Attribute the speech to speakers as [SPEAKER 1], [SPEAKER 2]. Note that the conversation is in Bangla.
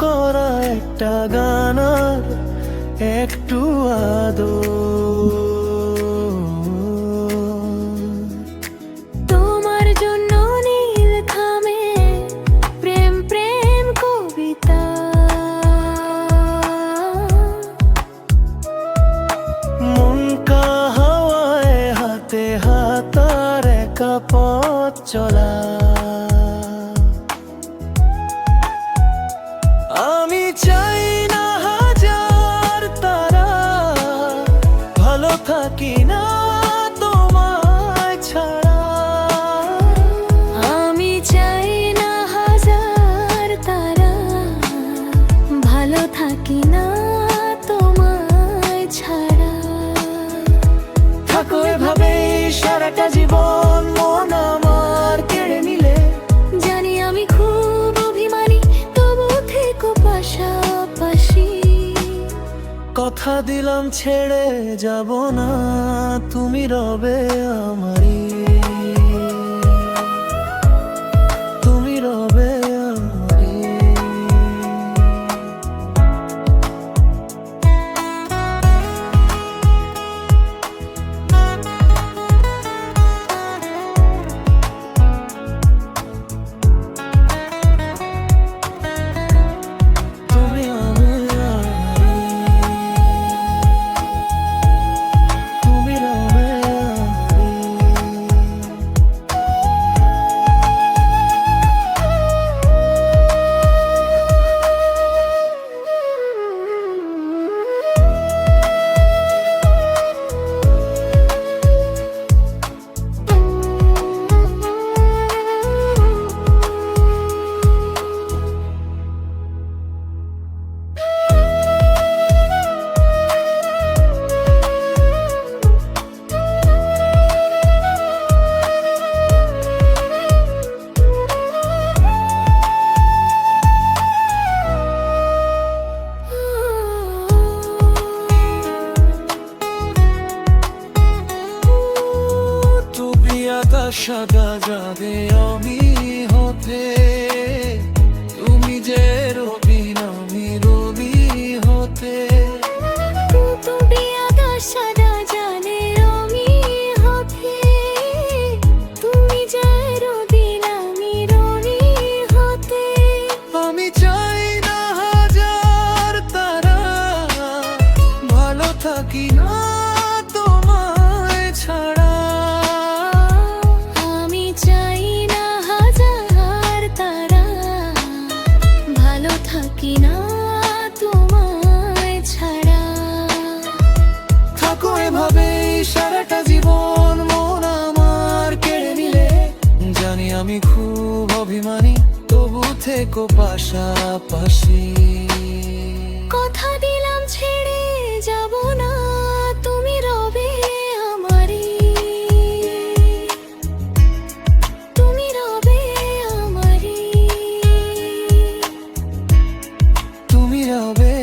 [SPEAKER 1] করা একটা গানার একটু আদর।
[SPEAKER 2] তোমার জন্য নীল থামে প্রেম প্রেম কবিতা,
[SPEAKER 1] মন কা হাওয়ায় হাতে হাতার একা পথ চলা। আমি চাই না হাজার তারা, ভালো থাকি না তোমায় ছাড়া।
[SPEAKER 2] আমি চাই না হাজার তারা, ভালো থাকি না তোমায় ছাড়া।
[SPEAKER 1] থাকো এভাবে সারাটা জীবন, মন আমার কেড়ে নিলে।
[SPEAKER 2] জানি আমি খুব অভিমানী, তবু থেকো পাশাপাশি।
[SPEAKER 1] কথা দিলাম ছেড়ে যাব না, তুমি রবে আমারই, তুমি রবে আমারই। তুমি রবে সাদা যাবে আমি হতে, তুমি যে রবিন আমি রবি হতে।
[SPEAKER 2] তুমি আকাশ সাদা জানে আমি হতে, তুমি যে রবিন আমি রবি হতে।
[SPEAKER 1] আমি চাই না হাজার তারা, ভালো থাকি না তোমায় ছাড়া।
[SPEAKER 2] আমি চাই না হাজার তারা, ভালো থাকি না তোমায় ছাড়া।
[SPEAKER 1] থাকো এভাবে সারাটা জীবন, মন আমার কেড়ে নিলে। জানি আমি খুব অভিমানী, তবু থেকো পাশাপাশি।
[SPEAKER 2] কথা দিলাম ছেড়ে যাব না, তুমি রবে আমারই, তুমি রবে আমারই।
[SPEAKER 1] তুমি রবে